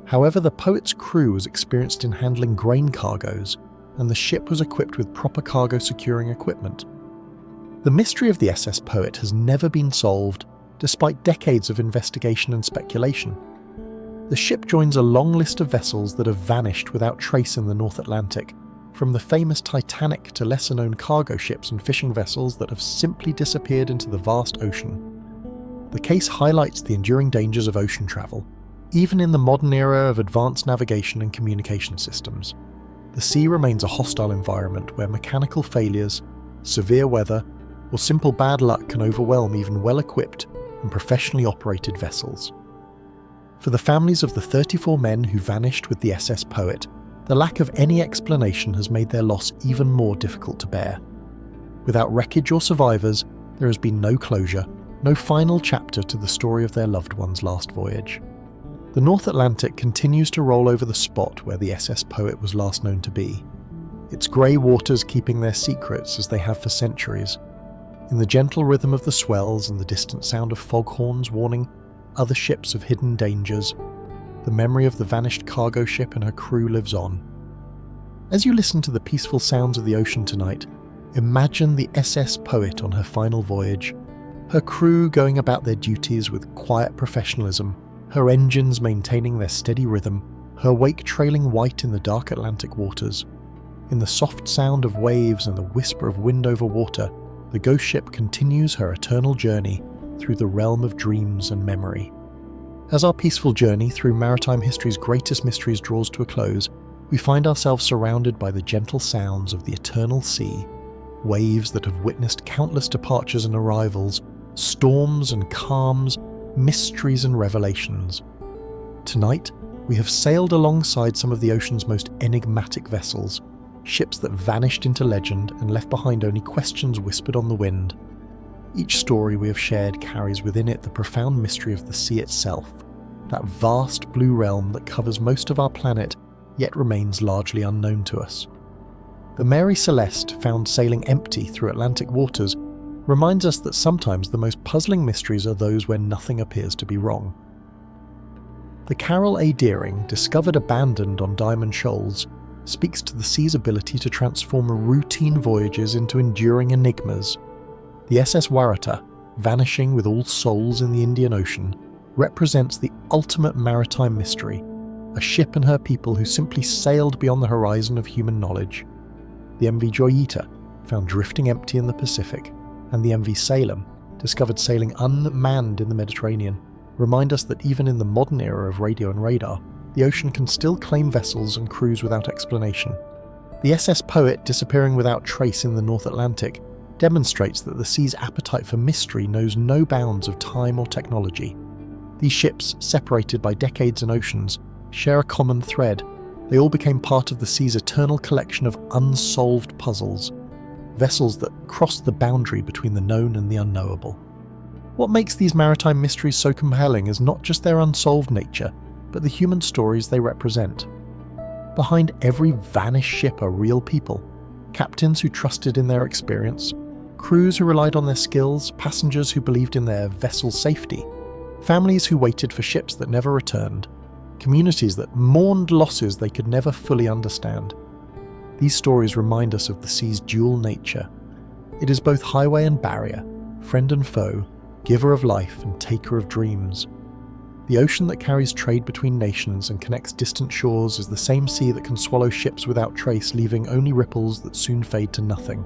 However, the Poet's crew was experienced in handling grain cargoes, and the ship was equipped with proper cargo securing equipment. The mystery of the SS Poet has never been solved, despite decades of investigation and speculation. The ship joins a long list of vessels that have vanished without trace in the North Atlantic, from the famous Titanic to lesser-known cargo ships and fishing vessels that have simply disappeared into the vast ocean. The case highlights the enduring dangers of ocean travel, even in the modern era of advanced navigation and communication systems. The sea remains a hostile environment where mechanical failures, severe weather, or simple bad luck can overwhelm even well-equipped and professionally operated vessels. For the families of the 34 men who vanished with the SS Poet, the lack of any explanation has made their loss even more difficult to bear. Without wreckage or survivors, there has been no closure, no final chapter to the story of their loved one's last voyage. The North Atlantic continues to roll over the spot where the SS Poet was last known to be, its grey waters keeping their secrets as they have for centuries. In the gentle rhythm of the swells and the distant sound of foghorns warning other ships of hidden dangers, the memory of the vanished cargo ship and her crew lives on. As you listen to the peaceful sounds of the ocean tonight, imagine the SS Poet on her final voyage, her crew going about their duties with quiet professionalism, her engines maintaining their steady rhythm, her wake trailing white in the dark Atlantic waters. In the soft sound of waves and the whisper of wind over water, the ghost ship continues her eternal journey through the realm of dreams and memory. As our peaceful journey through maritime history's greatest mysteries draws to a close, we find ourselves surrounded by the gentle sounds of the eternal sea, waves that have witnessed countless departures and arrivals, storms and calms, mysteries and revelations. Tonight, we have sailed alongside some of the ocean's most enigmatic vessels, ships that vanished into legend and left behind only questions whispered on the wind. Each story we have shared carries within it the profound mystery of the sea itself, that vast blue realm that covers most of our planet yet remains largely unknown to us. The Mary Celeste, found sailing empty through Atlantic waters, reminds us that sometimes the most puzzling mysteries are those where nothing appears to be wrong. The Carol A. Deering, discovered abandoned on Diamond Shoals, speaks to the sea's ability to transform routine voyages into enduring enigmas. The SS Waratah, vanishing with all souls in the Indian Ocean, represents the ultimate maritime mystery, a ship and her people who simply sailed beyond the horizon of human knowledge. The MV Joyita, found drifting empty in the Pacific, and the MV Salem, discovered sailing unmanned in the Mediterranean, remind us that even in the modern era of radio and radar, the ocean can still claim vessels and crews without explanation. The SS Poet disappearing without trace in the North Atlantic demonstrates that the sea's appetite for mystery knows no bounds of time or technology. These ships, separated by decades and oceans, share a common thread. They all became part of the sea's eternal collection of unsolved puzzles, vessels that cross the boundary between the known and the unknowable. What makes these maritime mysteries so compelling is not just their unsolved nature, but the human stories they represent. Behind every vanished ship are real people, captains who trusted in their experience, crews who relied on their skills, passengers who believed in their vessel's safety, families who waited for ships that never returned, communities that mourned losses they could never fully understand. These stories remind us of the sea's dual nature. It is both highway and barrier, friend and foe, giver of life and taker of dreams. The ocean that carries trade between nations and connects distant shores is the same sea that can swallow ships without trace, leaving only ripples that soon fade to nothing.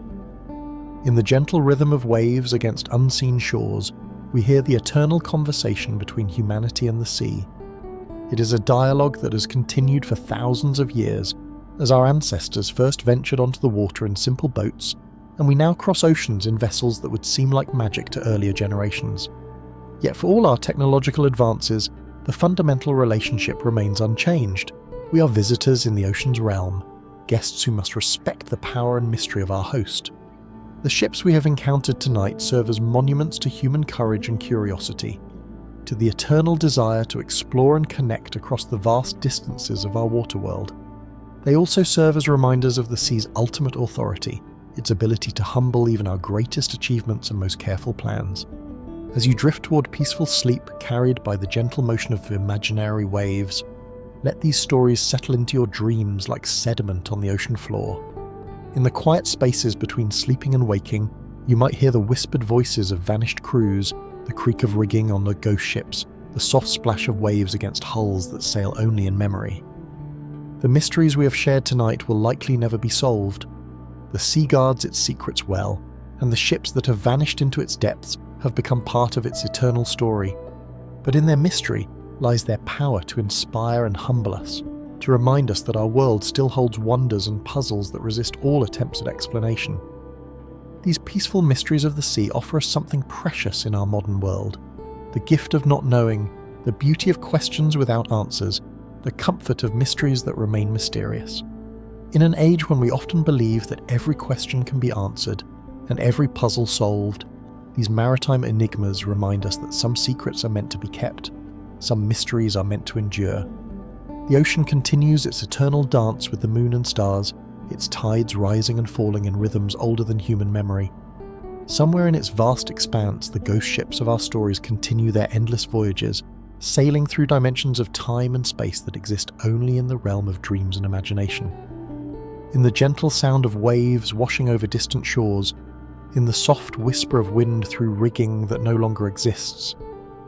In the gentle rhythm of waves against unseen shores, we hear the eternal conversation between humanity and the sea. It is a dialogue that has continued for thousands of years, as our ancestors first ventured onto the water in simple boats, and we now cross oceans in vessels that would seem like magic to earlier generations. Yet for all our technological advances, the fundamental relationship remains unchanged. We are visitors in the ocean's realm, guests who must respect the power and mystery of our host. The ships we have encountered tonight serve as monuments to human courage and curiosity, to the eternal desire to explore and connect across the vast distances of our water world. They also serve as reminders of the sea's ultimate authority, its ability to humble even our greatest achievements and most careful plans. As you drift toward peaceful sleep carried by the gentle motion of imaginary waves, let these stories settle into your dreams like sediment on the ocean floor. In the quiet spaces between sleeping and waking, you might hear the whispered voices of vanished crews, the creak of rigging on the ghost ships, the soft splash of waves against hulls that sail only in memory. The mysteries we have shared tonight will likely never be solved. The sea guards its secrets well, and the ships that have vanished into its depths have become part of its eternal story. But in their mystery lies their power to inspire and humble us, to remind us that our world still holds wonders and puzzles that resist all attempts at explanation. These peaceful mysteries of the sea offer us something precious in our modern world: the gift of not knowing, the beauty of questions without answers, the comfort of mysteries that remain mysterious. In an age when we often believe that every question can be answered and every puzzle solved, these maritime enigmas remind us that some secrets are meant to be kept, some mysteries are meant to endure. The ocean continues its eternal dance with the moon and stars, its tides rising and falling in rhythms older than human memory. Somewhere in its vast expanse, the ghost ships of our stories continue their endless voyages, sailing through dimensions of time and space that exist only in the realm of dreams and imagination. In the gentle sound of waves washing over distant shores, in the soft whisper of wind through rigging that no longer exists,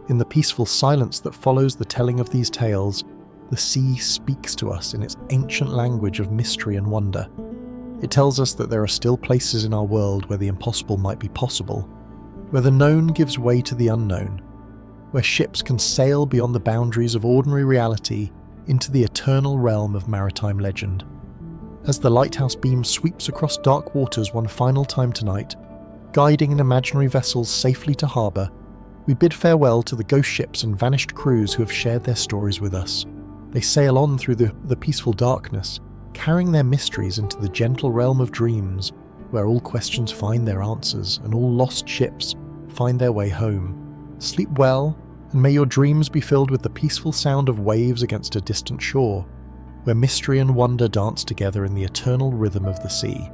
in the peaceful silence that follows the telling of these tales, the sea speaks to us in its ancient language of mystery and wonder. It tells us that there are still places in our world where the impossible might be possible, where the known gives way to the unknown, where ships can sail beyond the boundaries of ordinary reality into the eternal realm of maritime legend. As the lighthouse beam sweeps across dark waters one final time tonight, guiding an imaginary vessel safely to harbour, we bid farewell to the ghost ships and vanished crews who have shared their stories with us. They sail on through the peaceful darkness, carrying their mysteries into the gentle realm of dreams, where all questions find their answers and all lost ships find their way home. Sleep well, and may your dreams be filled with the peaceful sound of waves against a distant shore, where mystery and wonder dance together in the eternal rhythm of the sea.